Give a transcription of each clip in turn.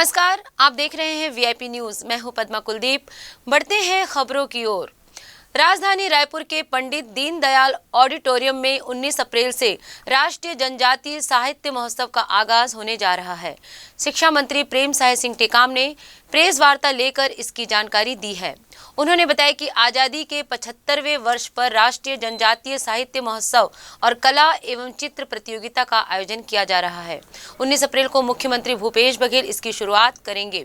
नमस्कार, आप देख रहे हैं वीआईपी न्यूज। मैं हूं पद्मा कुलदीप। बढ़ते हैं खबरों की ओर। राजधानी रायपुर के पंडित दीनदयाल ऑडिटोरियम में 19 अप्रैल से राष्ट्रीय जनजातीय साहित्य महोत्सव का आगाज होने जा रहा है। शिक्षा मंत्री प्रेम साय सिंह टेकाम ने प्रेस वार्ता लेकर इसकी जानकारी दी है। उन्होंने बताया कि आजादी के 75वें वर्ष पर राष्ट्रीय जनजातीय साहित्य महोत्सव और कला एवं चित्र प्रतियोगिता का आयोजन किया जा रहा है। 19 अप्रैल को मुख्यमंत्री भूपेश बघेल इसकी शुरुआत करेंगे।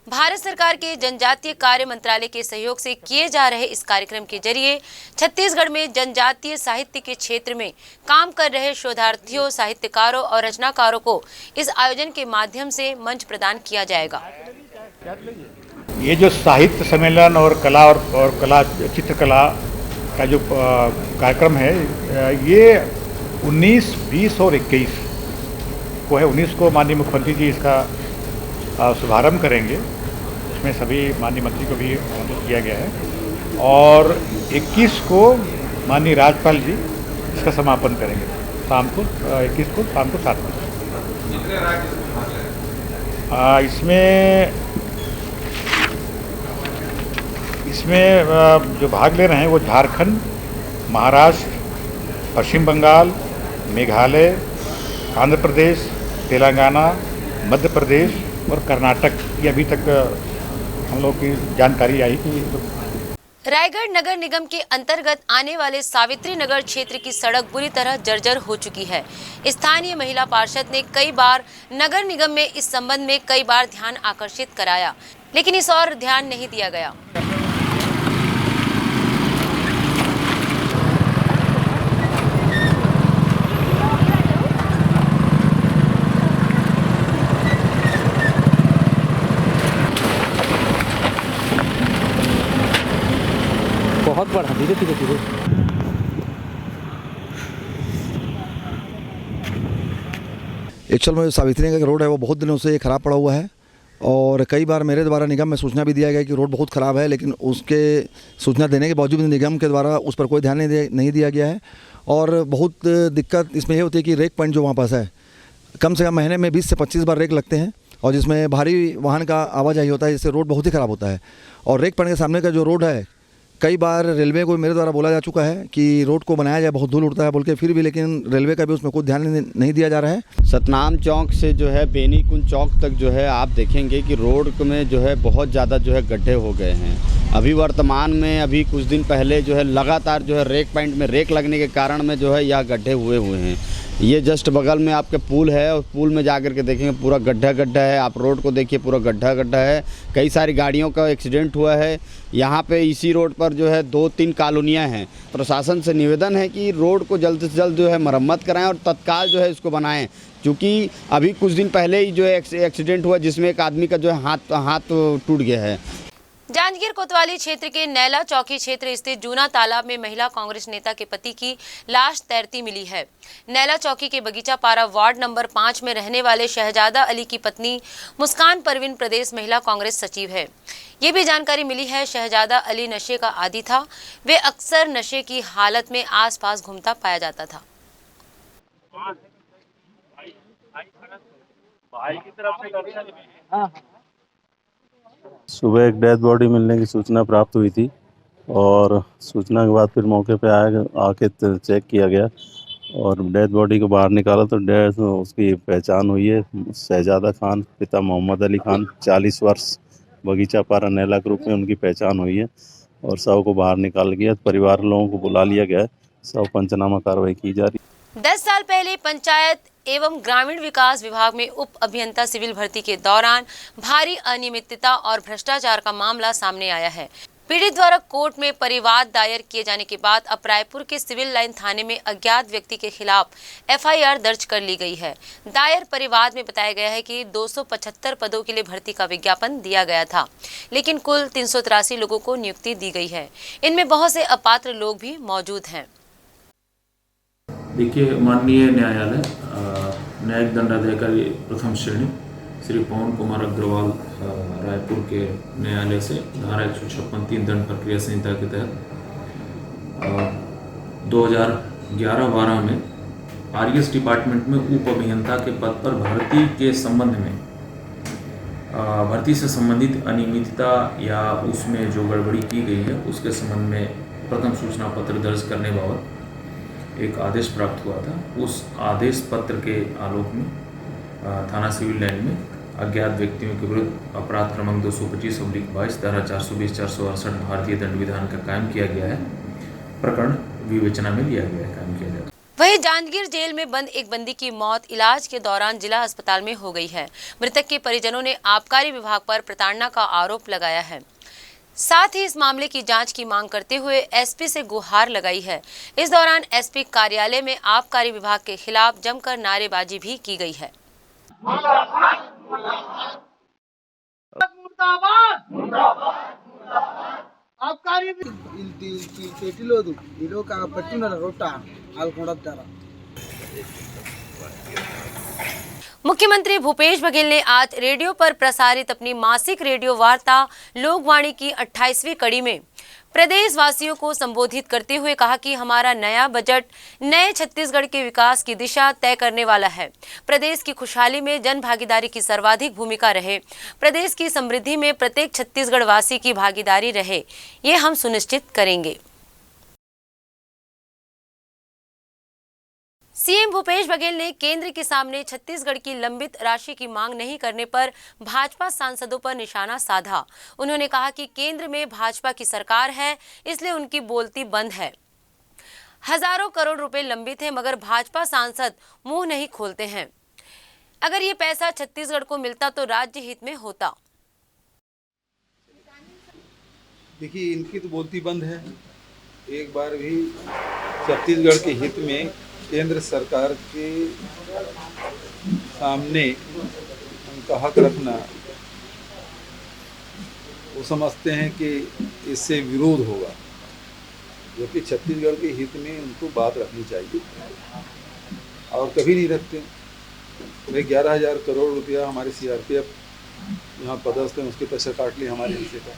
भारत सरकार के जनजातीय कार्य मंत्रालय के सहयोग से किए जा रहे इस कार्यक्रम के जरिए छत्तीसगढ़ में जनजातीय साहित्य के क्षेत्र में काम कर रहे शोधार्थियों, साहित्यकारों और रचनाकारों को इस आयोजन के माध्यम से मंच प्रदान किया जाएगा। ये जो साहित्य सम्मेलन और कला चित्रकला का जो कार्यक्रम है, ये 19, 20 और 21 को है। 19 को माननीय मुख्यमंत्री जी इसका शुभारंभ करेंगे। इसमें सभी माननीय मंत्री को भी आमंत्रित किया गया है और 21 को माननीय राज्यपाल जी इसका समापन करेंगे शाम को 21 को शाम को 7 बजे। इसमें जो भाग ले रहे हैं वो झारखंड, महाराष्ट्र, पश्चिम बंगाल, मेघालय, आंध्र प्रदेश, तेलंगाना, मध्य प्रदेश और कर्नाटक की अभी तक हम लोग की जानकारी आई कि रायगढ़ नगर निगम के अंतर्गत आने वाले सावित्री नगर क्षेत्र की सड़क बुरी तरह जर्जर हो चुकी है। स्थानीय महिला पार्षद ने कई बार नगर निगम में इस संबंध में कई बार ध्यान आकर्षित कराया, लेकिन इस और ध्यान नहीं दिया गया। बहुत बड़ा धीरे धीरे धीरे एक्चुअल में सावित्री नगर का रोड है वो बहुत दिनों से खराब पड़ा हुआ है और कई बार मेरे द्वारा निगम में सूचना भी दिया गया कि रोड बहुत ख़राब है, लेकिन उसके सूचना देने के बावजूद निगम के द्वारा उस पर कोई ध्यान नहीं दिया गया है। और बहुत दिक्कत इसमें ये होती है कि रेक पॉइंट जो वहाँ पास है, कम से कम महीने में 20 से 25 बार रेक लगते हैं और जिसमें भारी वाहन का आवाजाही होता है, जिससे रोड बहुत ही ख़राब होता है। और रेक पॉइंट के सामने का जो रोड है, कई बार रेलवे को मेरे द्वारा बोला जा चुका है कि रोड को बनाया जाए, बहुत धूल उड़ता है बोल के, फिर भी लेकिन रेलवे का भी उसमें कोई ध्यान नहीं दिया जा रहा है। सतनाम चौक से जो है बेनी कुंज चौक तक जो है आप देखेंगे कि रोड में जो है बहुत ज़्यादा जो है गड्ढे हो गए हैं। अभी वर्तमान में अभी कुछ दिन पहले जो है लगातार जो है रेक पॉइंट में रेक लगने के कारण में जो है यह गड्ढे हुए हैं। ये जस्ट बगल में आपके पुल है और पुल में जाकर के देखेंगे पूरा गड्ढा है। आप रोड को देखिए, पूरा गड्ढा है। कई सारी गाड़ियों का एक्सीडेंट हुआ है। यहाँ पे इसी रोड पर जो है 2-3 कॉलोनियाँ हैं। प्रशासन से निवेदन है कि रोड को जल्द से जल्द जो है मरम्मत कराएं और तत्काल जो है इसको बनाएं, क्योंकि अभी कुछ दिन पहले ही जो है एक्सीडेंट हुआ जिसमें एक आदमी का जो है हाथ टूट गया है। जांजगीर कोतवाली क्षेत्र के नैला चौकी क्षेत्र स्थित जूना तालाब में महिला कांग्रेस नेता के पति की लाश तैरती मिली है। नैला चौकी के बगीचा पारा वार्ड नंबर 5 में रहने वाले शहजादा अली की पत्नी मुस्कान परवीन प्रदेश महिला कांग्रेस सचिव है। ये भी जानकारी मिली है, शहजादा अली नशे का आदी था। वे अक्सर नशे की हालत में आसपास घूमता पाया जाता था। सुबह एक डेड बॉडी मिलने की सूचना प्राप्त हुई थी और सूचना के बाद फिर मौके पे आके चेक किया गया और डेड बॉडी को बाहर निकाला तो उसकी पहचान हुई है। शहजादा खान, पिता मोहम्मद अली खान, 40 वर्ष, बगीचा पारा नैला ग्रुप में उनकी पहचान हुई है और शव को बाहर निकाल गया। परिवार लोगों को बुला लिया गया है। शव पंचनामा कार्रवाई की जा रही है। 10 साल पहले पंचायत एवं ग्रामीण विकास विभाग में उप अभियंता सिविल भर्ती के दौरान भारी अनियमितता और भ्रष्टाचार का मामला सामने आया है। पीड़ित द्वारा कोर्ट में परिवाद दायर किए जाने के बाद अब रायपुर के सिविल लाइन थाने में अज्ञात व्यक्ति के खिलाफ एफआईआर दर्ज कर ली गई है। दायर परिवाद में बताया गया है कि 275 पदों के लिए भर्ती का विज्ञापन दिया गया था, लेकिन कुल 383 लोगों को नियुक्ति दी गई है। इनमें बहुत से अपात्र लोग भी मौजूद हैं। देखिए, माननीय न्यायालय न्यायिक दंडाधिकारी प्रथम श्रेणी श्री पवन कुमार अग्रवाल रायपुर के न्यायालय से धारा 156(3) दंड प्रक्रिया संहिता के तहत 2011-12 में आरएस डिपार्टमेंट में उप अभियंता के पद पर भर्ती के संबंध में भर्ती से संबंधित अनियमितता या उसमें जो गड़बड़ी की गई है उसके संबंध में प्रथम सूचना पत्र दर्ज करने बाबत एक आदेश प्राप्त हुआ था। उस आदेश पत्र के आलोक में थाना सिविल लाइन में अज्ञात व्यक्तियों के विरुद्ध अपराध क्रमांक 225/22 धारा 420 468 भारतीय दंड विधान का कायम किया गया है। प्रकरण विवेचना में लिया गया है, कायम किया जाएगा। वहीं जांजगीर जेल में बंद एक बंदी की मौत इलाज के दौरान जिला अस्पताल में हो गई है। मृतक के परिजनों ने आबकारी विभाग पर प्रताड़ना का आरोप लगाया है। साथ ही इस मामले की जांच की मांग करते हुए एसपी से गुहार लगाई है। इस दौरान एसपी कार्यालय में आबकारी विभाग के खिलाफ जमकर नारेबाजी भी की गई है। मुख्यमंत्री भूपेश बघेल ने आज रेडियो पर प्रसारित अपनी मासिक रेडियो वार्ता लोकवाणी की 28वीं कड़ी में प्रदेश वासियों को संबोधित करते हुए कहा कि हमारा नया बजट नए छत्तीसगढ़ के विकास की दिशा तय करने वाला है। प्रदेश की खुशहाली में जन भागीदारी की सर्वाधिक भूमिका रहे, प्रदेश की समृद्धि में प्रत्येक छत्तीसगढ़ वासी की भागीदारी रहे, ये हम सुनिश्चित करेंगे। सीएम भूपेश बघेल ने केंद्र के सामने छत्तीसगढ़ की लंबित राशि की मांग नहीं करने पर भाजपा सांसदों पर निशाना साधा। उन्होंने कहा कि केंद्र में भाजपा की सरकार है, इसलिए उनकी बोलती बंद है। हजारों करोड़ रुपए लंबित हैं, मगर भाजपा सांसद मुंह नहीं खोलते हैं। अगर ये पैसा छत्तीसगढ़ को मिलता तो राज्य हित में होता। देखिए, इनकी तो बोलती बंद है। एक बार भी छत्तीसगढ़ के हित में केंद्र सरकार के सामने उनका हक रखना, वो समझते हैं कि इससे विरोध होगा, जबकि छत्तीसगढ़ के हित में उनको बात रखनी चाहिए और कभी नहीं रखते। भाई 11,000 करोड़ रुपया हमारे सीआरपीएफ यहाँ पदस्थ हैं, उसके पैसे काट लिए हमारे हिस्से का।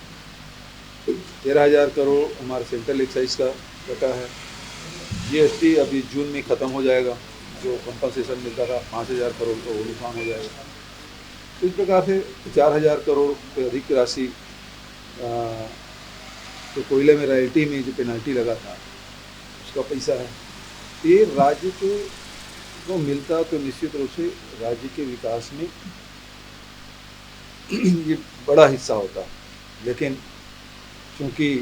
13,000 करोड़ हमारे सेंट्रल एक्साइज का रखा है। जीएसटी अभी जून में ख़त्म हो जाएगा, जो कंपनसेशन मिलता था 5,000 करोड़ का, वो नुकसान हो जाएगा। तो इस प्रकार से 4,000 करोड़ से अधिक की राशि तो कोयले में रॉयल्टी में जो पेनल्टी लगा था उसका पैसा है। ये राज्य को मिलता तो निश्चित रूप से राज्य के विकास में ये बड़ा हिस्सा होता, लेकिन क्योंकि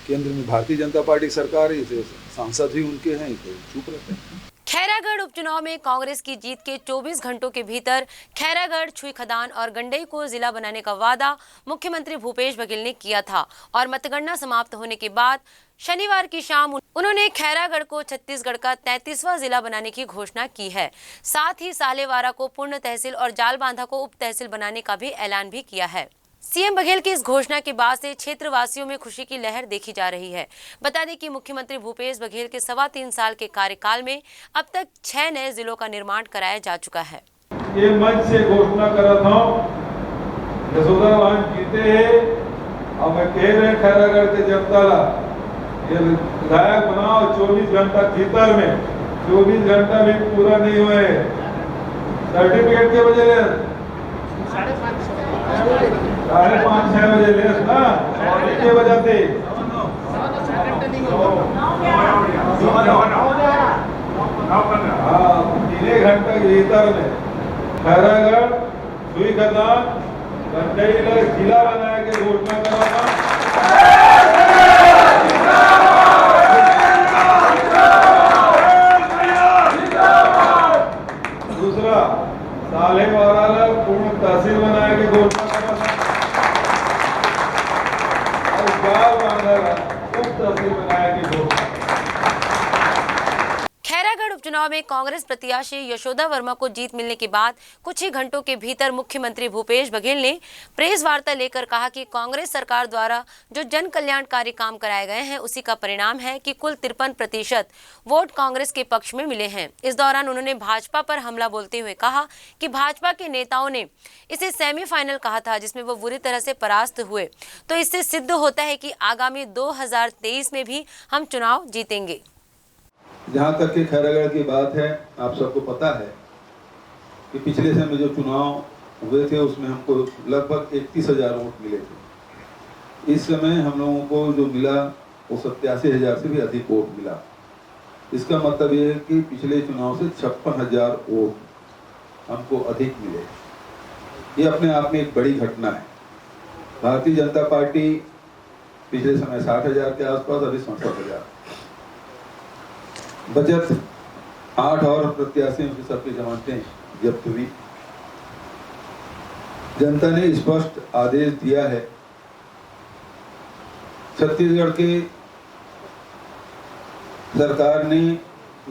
केंद्र में भारतीय जनता पार्टी सरकार है, इसे सांसद भी उनके हैं, तो चुप रहते हैं। खैरागढ़ उपचुनाव में कांग्रेस की जीत के 24 घंटों के भीतर खैरागढ़, छुई खदान और गंडई को जिला बनाने का वादा मुख्यमंत्री भूपेश बघेल ने किया था और मतगणना समाप्त होने के बाद शनिवार की शाम उन्होंने खैरागढ़ को छत्तीसगढ़ का 33वां जिला बनाने की घोषणा की है। साथ ही सालेवारा को पूर्ण तहसील और जालबांधा को उप तहसील बनाने का भी ऐलान भी किया है। सीएम बघेल की इस घोषणा के बाद से क्षेत्रवासियों में खुशी की लहर देखी जा रही है। बता दें कि मुख्यमंत्री भूपेश बघेल के 3.25 साल के कार्यकाल में अब तक 6 नए जिलों का निर्माण कराया जा चुका है। ये मंच से घोषणा कर रहा था, यशोदा जीते हैं और मैं कह रहे खैरागढ़ के जनता ये विधायक बनाओ 24 घंटा भीतर में, 24 घंटा भी पूरा नहीं हुए सर्टिफिकेट के बजे 5:30-6 बजे लेस ना के वजह से 3 घंटे के भीतर में खैरागढ़, छुई खदान, गंडई जिला बनाया के घोषणा करवाना। दूसरा सालेवारा पूर्ण तहसील बनाया के घोषणा करवाना और जालबांधा उप तहसील बनाया के घोषणा। खैरागढ़ उपचुनाव में कांग्रेस प्रत्याशी यशोदा वर्मा को जीत मिलने के बाद कुछ ही घंटों के भीतर मुख्यमंत्री भूपेश बघेल ने प्रेस वार्ता लेकर कहा कि कांग्रेस सरकार द्वारा जो जन कल्याणकारी काम कराए गए हैं उसी का परिणाम है कि कुल 53% वोट कांग्रेस के पक्ष में मिले हैं। इस दौरान उन्होंने भाजपा पर हमला बोलते हुए कहा कि भाजपा के नेताओं ने इसे सेमीफाइनल कहा था, जिसमें वो बुरी तरह से परास्त हुए। तो इससे सिद्ध होता है कि आगामी 2023 में भी हम चुनाव जीतेंगे। जहाँ तक के खैरागढ़ की बात है, आप सबको पता है कि पिछले समय जो चुनाव हुए थे उसमें हमको लगभग 31,000 वोट मिले थे। इस समय हम लोगों को जो मिला वो 87,000 से भी अधिक वोट मिला। इसका मतलब ये है कि पिछले चुनाव से 56,000 वोट हमको अधिक मिले। ये अपने आप में एक बड़ी घटना है। भारतीय जनता पार्टी पिछले समय 60,000 के आसपास, अभी 67,000। बचत 8 और प्रत्याशियों की सबकी जमानतें जब्त हुई। जनता ने स्पष्ट आदेश दिया है। छत्तीसगढ़ के सरकार ने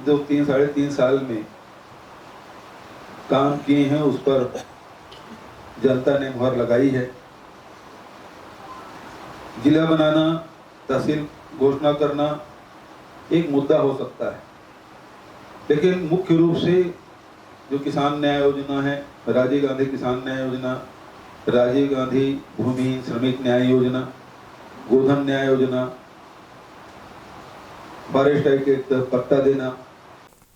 जो 3-3.5 साल में काम किए हैं उस पर जनता ने मुहर लगाई है। जिला बनाना, तहसील घोषणा करना एक मुद्दा हो सकता है, लेकिन मुख्य रूप से जो किसान न्याय योजना है, राजीव गांधी किसान न्याय योजना, राजीव गांधी भूमि श्रमिक न्याय योजना, गोधन न्याय योजना, फॉरेस्ट एक्ट के तहत पट्टा देना।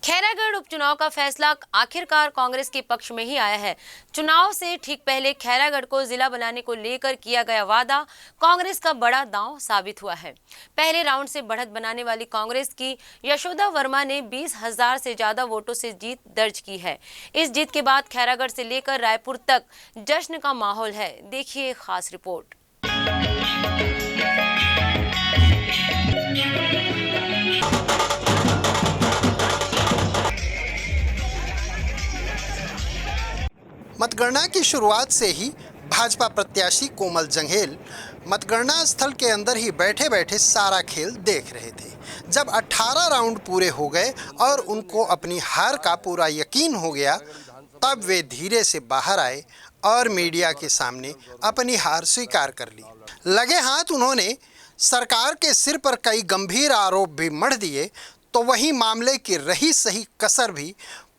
खैरागढ़ उपचुनाव का फैसला आखिरकार कांग्रेस के पक्ष में ही आया है। चुनाव से ठीक पहले खैरागढ़ को जिला बनाने को लेकर किया गया वादा कांग्रेस का बड़ा दांव साबित हुआ है। पहले राउंड से बढ़त बनाने वाली कांग्रेस की यशोदा वर्मा ने 20,000 से ज्यादा वोटों से जीत दर्ज की है। इस जीत के बाद खैरागढ़ से लेकर रायपुर तक जश्न का माहौल है। देखिए खास रिपोर्ट। मतगणना की शुरुआत से ही भाजपा प्रत्याशी कोमल जंघेल मतगणना स्थल के अंदर ही बैठे बैठे सारा खेल देख रहे थे। जब 18 राउंड पूरे हो गए और उनको अपनी हार का पूरा यकीन हो गया, तब वे धीरे से बाहर आए और मीडिया के सामने अपनी हार स्वीकार कर ली। लगे हाथ उन्होंने सरकार के सिर पर कई गंभीर आरोप भी मढ़ दिए, तो वहीं मामले की रही सही कसर भी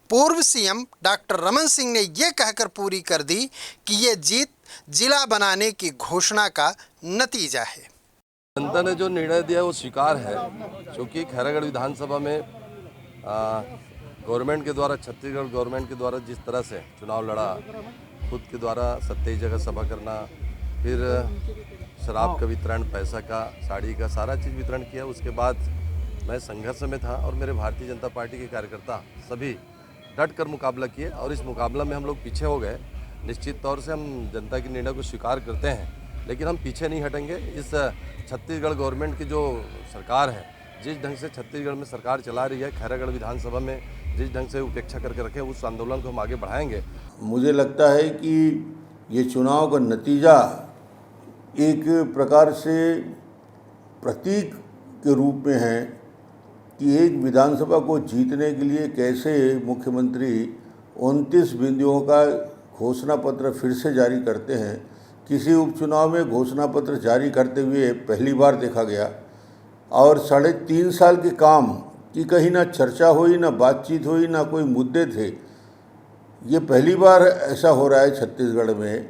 पूर्व सीएम डॉक्टर रमन सिंह ने ये कहकर पूरी कर दी कि ये जीत जिला बनाने की घोषणा का नतीजा है। जनता ने जो निर्णय दिया वो स्वीकार है, क्योंकि खैरागढ़ विधानसभा में गवर्नमेंट के द्वारा, छत्तीसगढ़ गवर्नमेंट के द्वारा जिस तरह से चुनाव लड़ा, खुद के द्वारा 27 जगह सभा करना, फिर शराब का वितरण, पैसा का, साड़ी का, सारा चीज़ वितरण किया। उसके बाद मैं संघर्ष में था और मेरे भारतीय जनता पार्टी के कार्यकर्ता सभी डट कर मुकाबला किए और इस मुकाबला में हम लोग पीछे हो गए। निश्चित तौर से हम जनता के निर्णय को स्वीकार करते हैं, लेकिन हम पीछे नहीं हटेंगे। इस छत्तीसगढ़ गवर्नमेंट की जो सरकार है, जिस ढंग से छत्तीसगढ़ में सरकार चला रही है, खैरागढ़ विधानसभा में जिस ढंग से उपेक्षा करके रखे, उस आंदोलन को हम आगे बढ़ाएंगे। मुझे लगता है कि ये चुनाव का नतीजा एक प्रकार से प्रतीक के रूप में है कि एक विधानसभा को जीतने के लिए कैसे मुख्यमंत्री 29 बिंदुओं का घोषणा पत्र फिर से जारी करते हैं। किसी उपचुनाव में घोषणा पत्र जारी करते हुए पहली बार देखा गया और 3.5 साल के काम की कहीं ना चर्चा हुई, ना बातचीत हुई, ना कोई मुद्दे थे। ये पहली बार ऐसा हो रहा है छत्तीसगढ़ में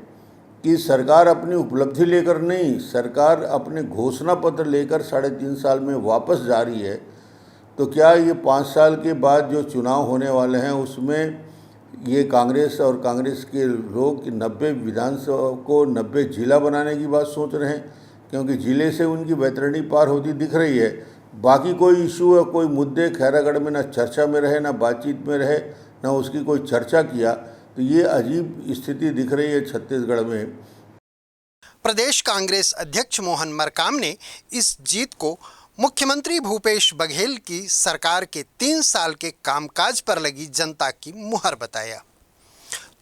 कि सरकार अपनी उपलब्धि लेकर नहीं, सरकार अपने घोषणा पत्र लेकर 3.5 साल में वापस जा रही है। तो क्या ये 5 साल के बाद जो चुनाव होने वाले हैं उसमें ये कांग्रेस और कांग्रेस के लोग 90 विधानसभा को 90 जिला बनाने की बात सोच रहे हैं? क्योंकि जिले से उनकी बैतरणी पार होती दिख रही है। बाकी कोई इशू है, कोई मुद्दे खैरागढ़ में ना चर्चा में रहे, ना बातचीत में रहे, ना उसकी कोई चर्चा किया। तो ये अजीब स्थिति दिख रही है छत्तीसगढ़ में। प्रदेश कांग्रेस अध्यक्ष मोहन मरकाम ने इस जीत को मुख्यमंत्री भूपेश बघेल की सरकार के 3 साल के कामकाज पर लगी जनता की मुहर बताया।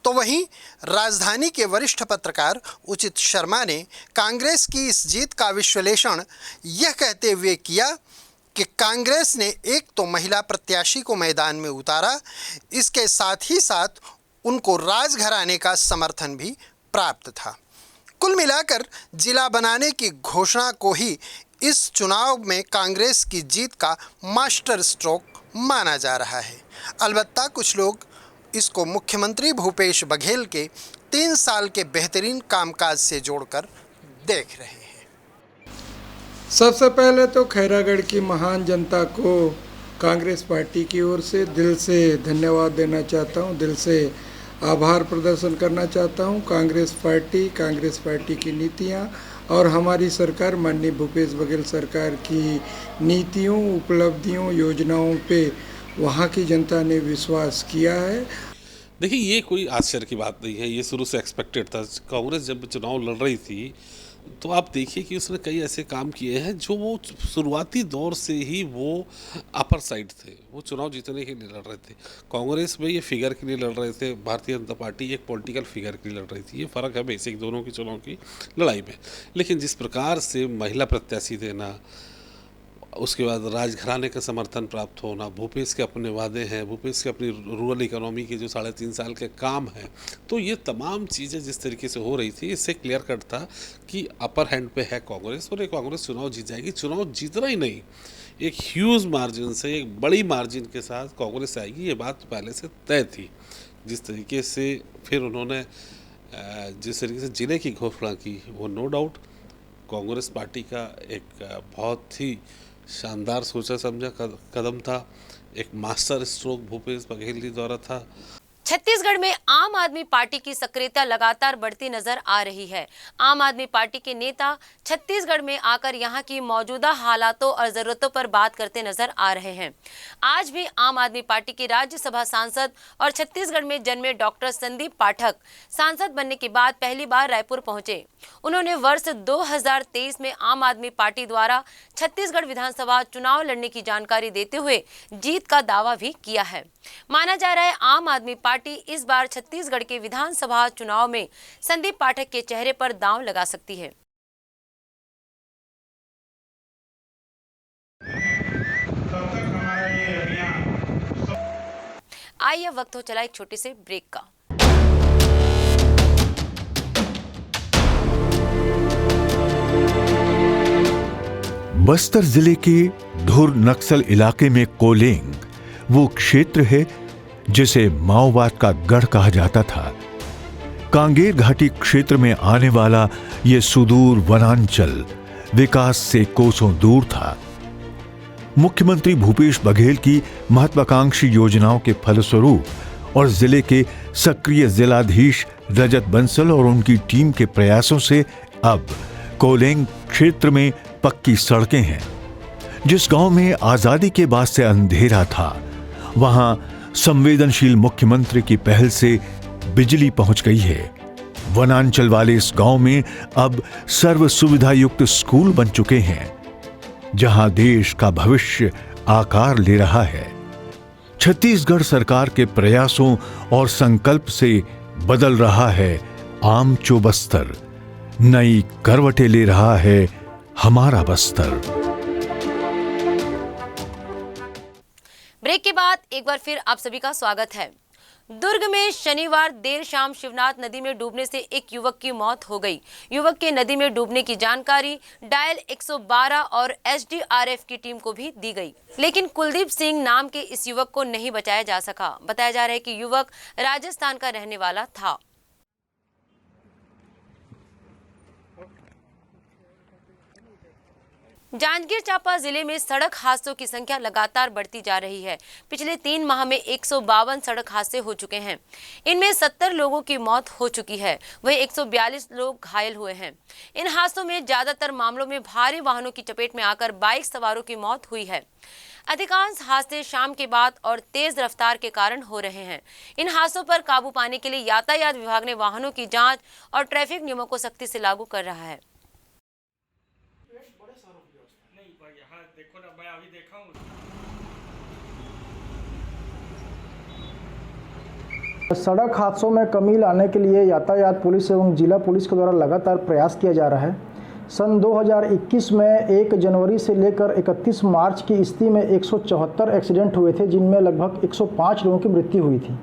तो वहीं राजधानी के वरिष्ठ पत्रकार उचित शर्मा ने कांग्रेस की इस जीत का विश्लेषण यह कहते हुए किया कि कांग्रेस ने एक तो महिला प्रत्याशी को मैदान में उतारा, इसके साथ ही साथ उनको राजघराने का समर्थन भी प्राप्त था। कुल मिलाकर जिला बनाने की घोषणा को ही इस चुनाव में कांग्रेस की जीत का मास्टर स्ट्रोक माना जा रहा है। अलबत्ता कुछ लोग इसको मुख्यमंत्री भूपेश बघेल के 3 साल के बेहतरीन कामकाज से जोड़कर देख रहे हैं। सबसे पहले तो खैरागढ़ की महान जनता को कांग्रेस पार्टी की ओर से दिल से धन्यवाद देना चाहता हूं, दिल से आभार प्रदर्शन करना चाहता हूं कांग्रेस पार्टी की नीतियां और हमारी सरकार माननीय भूपेश बघेल सरकार की नीतियों, उपलब्धियों, योजनाओं पे वहाँ की जनता ने विश्वास किया है। देखिए, ये कोई आश्चर्य की बात नहीं है, ये शुरू से एक्सपेक्टेड था। कांग्रेस जब चुनाव लड़ रही थी तो आप देखिए कि उसने कई ऐसे काम किए हैं जो वो शुरुआती दौर से ही वो अपर साइड थे, वो चुनाव जीतने के लिए लड़ रहे थे। कांग्रेस में ये फिगर के लिए लड़ रहे थे, भारतीय जनता पार्टी एक पॉलिटिकल फिगर के लिए लड़ रही थी। ये फ़र्क है बेसिक दोनों की चुनाव की लड़ाई में। लेकिन जिस प्रकार से महिला प्रत्याशी देना, उसके बाद राजघराने का समर्थन प्राप्त होना, भूपेश के अपने वादे हैं, भूपेश के अपनी रूरल इकोनॉमी के जो 3.5 साल के काम हैं, तो ये तमाम चीज़ें जिस तरीके से हो रही थी, इससे क्लियर कट था कि अपर हैंड पे है कांग्रेस और ये कांग्रेस चुनाव जीत जाएगी। चुनाव जीतना ही नहीं, एक ह्यूज मार्जिन से, एक बड़ी मार्जिन के साथ कांग्रेस आएगी, ये बात पहले से तय थी। जिस तरीके से फिर उन्होंने जिस तरीके से जिले की घोषणा की, वो नो डाउट कांग्रेस पार्टी का एक बहुत ही शानदार सोचा समझा कदम था, एक मास्टर स्ट्रोक भूपेश बघेल जी द्वारा था। छत्तीसगढ़ में आम आदमी पार्टी की सक्रियता लगातार बढ़ती नजर आ रही है। आम आदमी पार्टी के नेता छत्तीसगढ़ में आकर यहां की मौजूदा हालातों और जरूरतों पर बात करते नजर आ रहे हैं। आज भी आम आदमी पार्टी के राज्यसभा सांसद और छत्तीसगढ़ में जन्मे डॉक्टर संदीप पाठक सांसद बनने के बाद पहली बार रायपुर पहुंचे। उन्होंने वर्ष 2023 में आम आदमी पार्टी द्वारा छत्तीसगढ़ विधानसभा चुनाव लड़ने की जानकारी देते हुए जीत का दावा भी किया है। माना जा रहा है आम आदमी पार्टी इस बार छत्तीसगढ़ के विधानसभा चुनाव में संदीप पाठक के चेहरे पर दांव लगा सकती है। आइए वक्त हो चला एक छोटे से ब्रेक का। बस्तर जिले के धुर नक्सल इलाके में कोलेंग वो क्षेत्र है जिसे माओवाद का गढ़ कहा जाता था। कांगेर घाटी क्षेत्र में आने वाला ये सुदूर वनांचल विकास से कोसों दूर था। मुख्यमंत्री भूपेश बघेल की महत्वाकांक्षी योजनाओं के फलस्वरूप और जिले के सक्रिय जिलाधीश रजत बंसल और उनकी टीम के प्रयासों से अब कोलेंग क्षेत्र में पक्की सड़कें हैं। जिस गांव में आजादी के बाद से अंधेरा था, वहां संवेदनशील मुख्यमंत्री की पहल से बिजली पहुंच गई है। वनांचल वाले इस गांव में अब सर्व सुविधा युक्त स्कूल बन चुके हैं, जहां देश का भविष्य आकार ले रहा है। छत्तीसगढ़ सरकार के प्रयासों और संकल्प से बदल रहा है आमचो बस्तर, नई करवटें ले रहा है हमारा बस्तर। ब्रेक के बाद एक बार फिर आप सभी का स्वागत है। दुर्ग में शनिवार देर शाम शिवनाथ नदी में डूबने से एक युवक की मौत हो गई। युवक के नदी में डूबने की जानकारी डायल 112 और एसडीआरएफ की टीम को भी दी गई, लेकिन कुलदीप सिंह नाम के इस युवक को नहीं बचाया जा सका। बताया जा रहा है कि युवक राजस्थान का रहने वाला था। जांजगीर चांपा जिले में सड़क हादसों की संख्या लगातार बढ़ती जा रही है। पिछले 3 माह में 152 सड़क हादसे हो चुके हैं। इनमें 70 लोगों की मौत हो चुकी है, वहीं 142 लोग घायल हुए हैं। इन हादसों में ज्यादातर मामलों में भारी वाहनों की चपेट में आकर बाइक सवारों की मौत हुई है। अधिकांश हादसे शाम के बाद और तेज रफ्तार के कारण हो रहे हैं। इन हादसों पर काबू पाने के लिए यातायात विभाग ने वाहनों की जाँच और ट्रैफिक नियमों को सख्ती से लागू कर रहा है। सड़क हादसों में कमी लाने के लिए यातायात पुलिस एवं जिला पुलिस के द्वारा लगातार प्रयास किया जा रहा है। सन 2021 में 1 जनवरी से लेकर 31 मार्च की स्थिति में 174 एक्सीडेंट हुए थे, जिनमें लगभग 105 लोगों की मृत्यु हुई थी।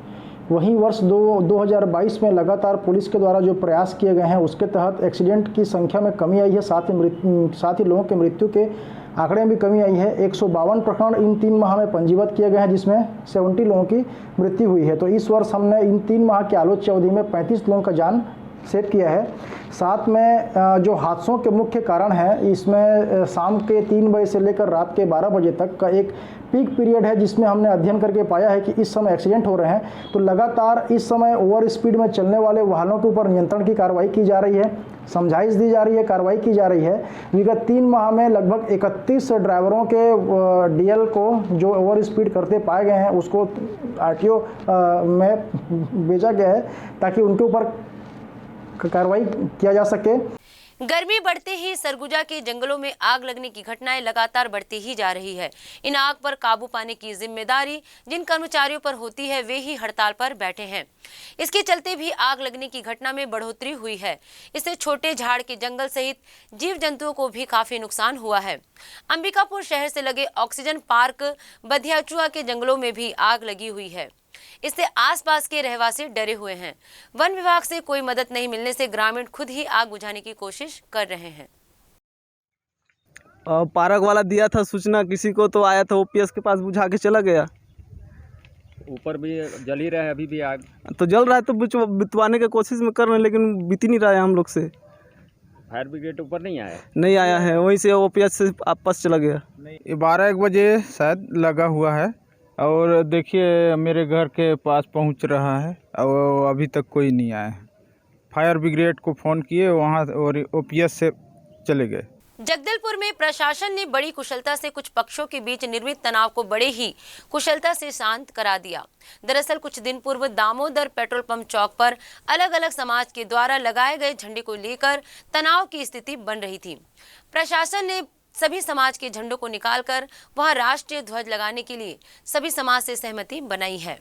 वहीं वर्ष 2022 में लगातार पुलिस के द्वारा जो प्रयास किए गए हैं उसके तहत एक्सीडेंट की संख्या में कमी आई है, साथ ही लोगों के मृत्यु के आंकड़े में भी कमी आई है। 152 प्रकरण इन 3 माह में पंजीबद्ध किए गए हैं, जिसमें 70 लोगों की मृत्यु हुई है। तो इस वर्ष हमने इन 3 माह के आलोच्य अवधि में 35 लोगों का जान सेव किया है। साथ में जो हादसों के मुख्य कारण हैं, इसमें शाम के 3 बजे से लेकर रात के 12 बजे तक का एक पीक पीरियड है जिसमें हमने अध्ययन करके पाया है कि इस समय एक्सीडेंट हो रहे हैं, तो लगातार इस समय ओवर स्पीड में चलने वाले वाहनों के ऊपर नियंत्रण की कार्रवाई की जा रही है, समझाइश दी जा रही है, कार्रवाई की जा रही है। विगत 3 माह में लगभग 31 ड्राइवरों के डीएल को जो ओवर स्पीड करते पाए गए हैं उसको आरटीओ में भेजा गया है ताकि उनके ऊपर कार्रवाई किया जा सके। गर्मी बढ़ते ही सरगुजा के जंगलों में आग लगने की घटनाएं लगातार बढ़ती ही जा रही है। इन आग पर काबू पाने की जिम्मेदारी जिन कर्मचारियों पर होती है वे ही हड़ताल पर बैठे हैं। इसके चलते भी आग लगने की घटना में बढ़ोतरी हुई है। इससे छोटे झाड़ के जंगल सहित जीव जंतुओं को भी काफी नुकसान हुआ है। अंबिकापुर शहर से लगे ऑक्सीजन पार्क बधियाचुआ के जंगलों में भी आग लगी हुई है। इससे आसपास के रहवासी डरे हुए हैं। वन विभाग से कोई मदद नहीं मिलने से ग्रामीण खुद ही आग बुझाने की कोशिश कर रहे हैं। पार्क वाला दिया था सूचना किसी को, तो आया था ओपीएस के पास, बुझा के चला गया। ऊपर भी जल ही रहा है, अभी भी आग तो जल रहा है, तो बितवाने की कोशिश में कर रहे हैं, लेकिन बीत ही नहीं रहा है हम लोग से। फायर ब्रिगेड ऊपर नहीं आया है, वहीं से ओपीएस से आपस चला गया। 12-1 बजे शायद लगा हुआ है और देखिए मेरे घर के पास पहुंच रहा है और अभी तक कोई नहीं आया है। फायर ब्रिगेड को फ़ोन किए वहां और ओपीएस से चले गए। जगदलपुर में प्रशासन ने बड़ी कुशलता से कुछ पक्षों के बीच निर्मित तनाव को बड़े ही कुशलता से शांत करा दिया। दरअसल कुछ दिन पूर्व दामोदर पेट्रोल पंप चौक पर अलग अलग समाज के द्वारा लगाए गए झंडे को लेकर तनाव की स्थिति बन रही थी। प्रशासन ने सभी समाज के झंडों को निकालकर वहां राष्ट्रीय ध्वज लगाने के लिए सभी समाज से सहमति बनाई है।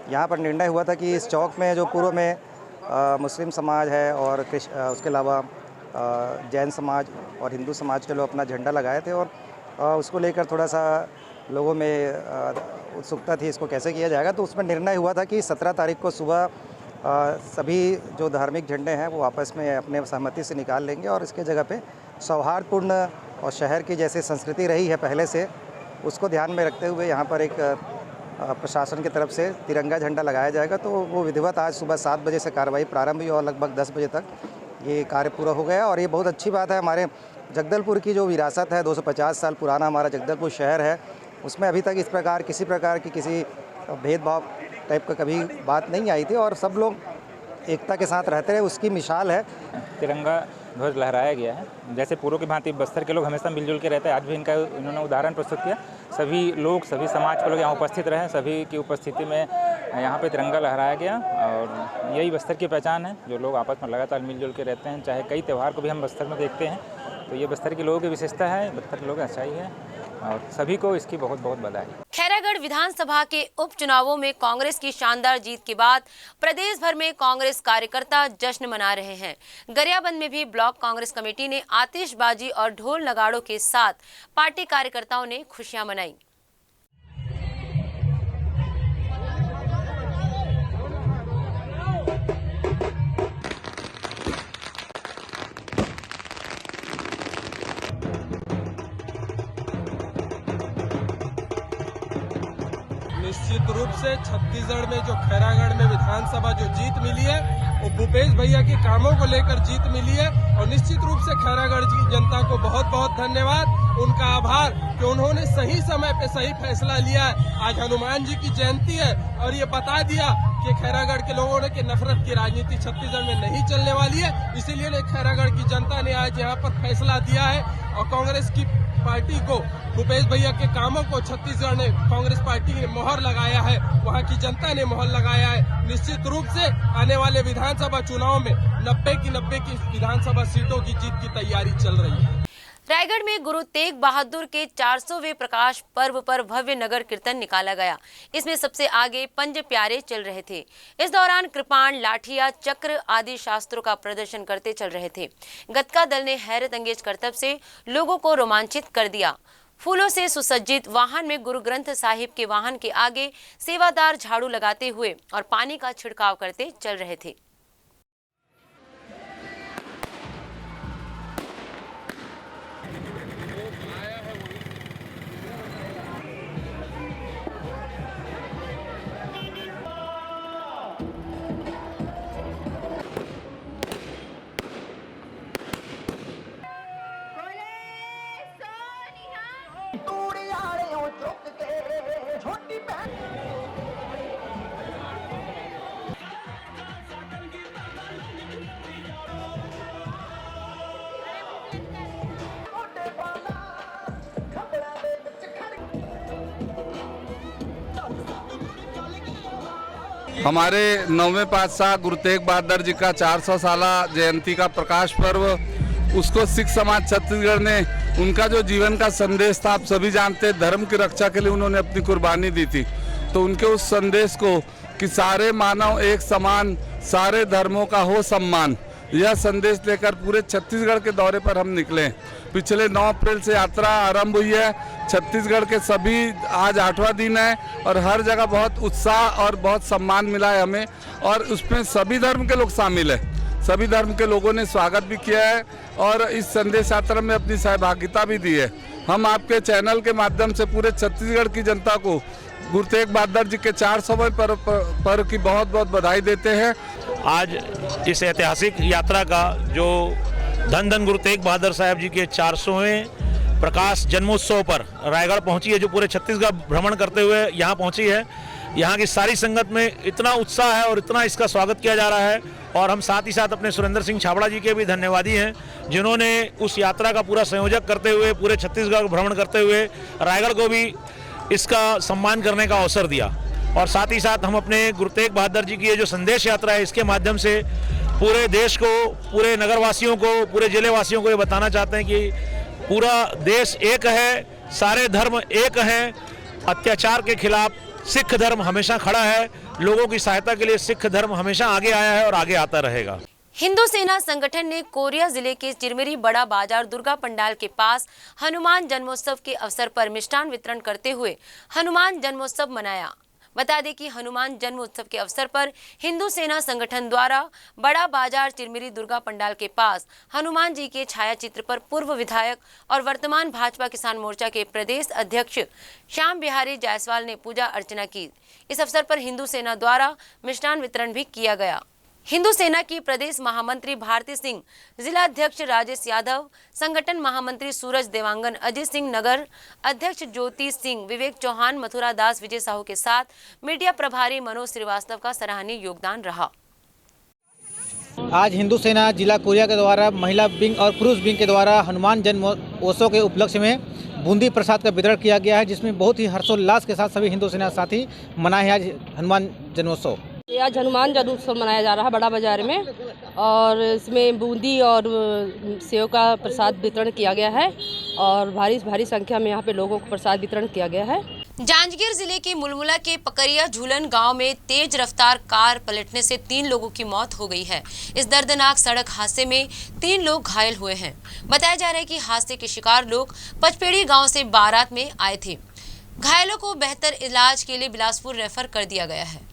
यहाँ पर निर्णय हुआ था कि इस चौक में जो पूर्व में मुस्लिम समाज है और उसके अलावा जैन समाज और हिंदू समाज के लोग अपना झंडा लगाए थे और उसको लेकर थोड़ा सा लोगों में उत्सुकता थी इसको कैसे किया जाएगा। तो उसमें निर्णय हुआ था कि 17 तारीख को सुबह सभी जो धार्मिक झंडे हैं वो आपस में अपने सहमति से निकाल लेंगे और इसके जगह पे सौहार्दपूर्ण और शहर की जैसे संस्कृति रही है पहले से उसको ध्यान में रखते हुए यहाँ पर एक प्रशासन की तरफ से तिरंगा झंडा लगाया जाएगा। तो वो विधिवत आज सुबह 7 बजे से कार्रवाई प्रारंभ हुई और लगभग 10 बजे तक ये कार्य पूरा हो गया। और ये बहुत अच्छी बात है, हमारे जगदलपुर की जो विरासत है 250 साल पुराना हमारा जगदलपुर शहर है, उसमें अभी तक इस प्रकार किसी भेदभाव टाइप का कभी बात नहीं आई थी और सब लोग एकता के साथ रहते रहे, उसकी मिसाल है। तिरंगा ध्वज लहराया गया है। जैसे पूर्व की भांति बस्तर के लोग हमेशा मिलजुल के रहते हैं, आज भी इन्होंने उदाहरण प्रस्तुत किया। सभी लोग, सभी समाज के लोग यहाँ उपस्थित रहे, सभी की उपस्थिति में यहाँ पे तिरंगा लहराया गया और यही बस्तर की पहचान है। जो लोग आपस में लगातार मिलजुल के रहते हैं, चाहे कई त्यौहार को भी हम बस्तर में देखते हैं, तो ये बस्तर के लोगों की विशेषता है, बस्तर के लोगों की अच्छाई है और सभी को इसकी बहुत बहुत बधाई। खैरागढ़ विधानसभा के उपचुनावों में कांग्रेस की शानदार जीत के बाद प्रदेश भर में कांग्रेस कार्यकर्ता जश्न मना रहे हैं। गरियाबंद में भी ब्लॉक कांग्रेस कमेटी ने आतिशबाजी और ढोल नगाड़ों के साथ पार्टी कार्यकर्ताओं ने खुशियां मनाई। निश्चित रूप से छत्तीसगढ़ में जो खैरागढ़ में विधानसभा जो जीत मिली है वो भूपेश भैया के कामों को लेकर जीत मिली है और निश्चित रूप से खैरागढ़ की जनता को बहुत बहुत धन्यवाद, उनका आभार कि उन्होंने सही समय पे सही फैसला लिया है। आज हनुमान जी की जयंती है और ये बता दिया कि खैरागढ़ के लोगों ने कि नफरत की राजनीति छत्तीसगढ़ में नहीं चलने वाली है, इसीलिए खैरागढ़ की जनता ने आज यहाँ पर फैसला दिया है और कांग्रेस की पार्टी को, भूपेश भैया के कामों को छत्तीसगढ़ ने कांग्रेस पार्टी ने मोहर लगाया है, वहां की जनता ने मोहर लगाया है। निश्चित रूप से आने वाले विधानसभा चुनाव में 90 की विधानसभा सीटों की जीत की तैयारी चल रही है। रायगढ़ में गुरु तेग बहादुर के 400वें प्रकाश पर्व पर भव्य नगर कीर्तन निकाला गया। इसमें सबसे आगे पंज प्यारे चल रहे थे। इस दौरान कृपाण, लाठिया, चक्र आदि शास्त्रों का प्रदर्शन करते चल रहे थे। गतका दल ने हैरत अंगेज करतब से लोगों को रोमांचित कर दिया। फूलों से सुसज्जित वाहन में गुरु ग्रंथ साहिब के वाहन के आगे सेवादार झाड़ू लगाते हुए और पानी का छिड़काव करते चल रहे थे। हमारे 9वें पातशाह गुरु तेग बहादुर जी का 400 साला जयंती का प्रकाश पर्व, उसको सिख समाज छत्तीसगढ़ ने उनका जो जीवन का संदेश था, आप सभी जानते हैं, धर्म की रक्षा के लिए उन्होंने अपनी कुर्बानी दी थी। तो उनके उस संदेश को कि सारे मानव एक समान, सारे धर्मों का हो सम्मान, यह संदेश लेकर पूरे छत्तीसगढ़ के दौरे पर हम निकले। पिछले 9 अप्रैल से यात्रा आरंभ हुई है। छत्तीसगढ़ के सभी, आज 8वां दिन है और हर जगह बहुत उत्साह और बहुत सम्मान मिला है हमें, और उसमें सभी धर्म के लोग शामिल है। सभी धर्म के लोगों ने स्वागत भी किया है और इस संदेश यात्रा में अपनी सहभागिता भी दी है। हम आपके चैनल के माध्यम से पूरे छत्तीसगढ़ की जनता को गुरु तेग बहादुर जी के 400वें पर्व की बहुत बहुत बधाई देते हैं। आज इस ऐतिहासिक यात्रा का जो धन धन गुरु तेग बहादुर साहब जी के 400वें प्रकाश जन्मोत्सव पर रायगढ़ पहुंची है, जो पूरे छत्तीसगढ़ भ्रमण करते हुए यहाँ पहुंची है। यहाँ की सारी संगत में इतना उत्साह है और इतना इसका स्वागत किया जा रहा है, और हम साथ ही साथ अपने सुरेंद्र सिंह छाबड़ा जी के भी धन्यवादी हैं, जिन्होंने उस यात्रा का पूरा संयोजक करते हुए, पूरे छत्तीसगढ़ भ्रमण करते हुए रायगढ़ को भी इसका सम्मान करने का अवसर दिया। और साथ ही साथ हम अपने गुरु तेग बहादुर जी की ये जो संदेश यात्रा है, इसके माध्यम से पूरे देश को, पूरे नगरवासियों को, पूरे जिले वासियों को ये बताना चाहते हैं कि पूरा देश एक है, सारे धर्म एक हैं। अत्याचार के खिलाफ सिख धर्म हमेशा खड़ा है, लोगों की सहायता के लिए सिख धर्म हमेशा आगे आया है और आगे आता रहेगा। हिंदू सेना संगठन ने कोरिया जिले के चिरमिरी बड़ा बाजार दुर्गा पंडाल के पास हनुमान जन्मोत्सव के अवसर पर मिष्ठान वितरण करते हुए हनुमान जन्मोत्सव मनाया। बता दें कि हनुमान जन्मोत्सव के अवसर पर हिंदू सेना संगठन द्वारा बड़ा बाजार चिरमिरी दुर्गा पंडाल के पास हनुमान जी के छाया चित्र पर पूर्व विधायक और वर्तमान भाजपा किसान मोर्चा के प्रदेश अध्यक्ष श्याम बिहारी जायसवाल ने पूजा अर्चना की। इस अवसर पर हिंदू सेना द्वारा मिष्ठान वितरण भी किया गया। हिंदू सेना की प्रदेश महामंत्री भारती सिंह, जिला अध्यक्ष राजेश यादव, संगठन महामंत्री सूरज देवांगन, अजीत सिंह नगर अध्यक्ष ज्योति सिंह, विवेक चौहान, मथुरा दास, विजय साहू के साथ मीडिया प्रभारी मनोज श्रीवास्तव का सराहनीय योगदान रहा। आज हिंदू सेना जिला कोरिया के द्वारा महिला विंग और पुरुष विंग के द्वारा हनुमान जन्मोत्सव के उपलक्ष्य में बूंदी प्रसाद का वितरण किया गया है, जिसमें बहुत ही हर्षोल्लास के साथ सभी हिंदू सेना साथी मनाए आज हनुमान जन्मोत्सव। आज हनुमान जन्मोत्सव मनाया जा रहा है बड़ा बाजार में, और इसमें बूंदी और सेव का प्रसाद वितरण किया गया है और भारी संख्या में यहाँ पे लोगों को प्रसाद वितरण किया गया है। जांजगीर जिले के मुलमुला के पकरिया झूलन गांव में तेज रफ्तार कार पलटने से 3 लोगों की मौत हो गई है। इस दर्दनाक सड़क हादसे में 3 लोग घायल हुए हैं। बताया जा रहा है कि हादसे के शिकार लोग पचपेड़ी गांव से बारात में आए थे। घायलों को बेहतर इलाज के लिए बिलासपुर रेफर कर दिया गया है।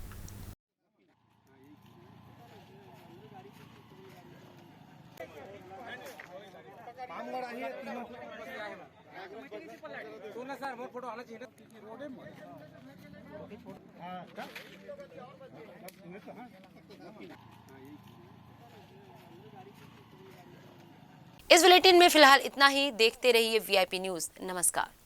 इस बुलेटिन में फिलहाल इतना ही। देखते रहिए VIP न्यूज़। नमस्कार।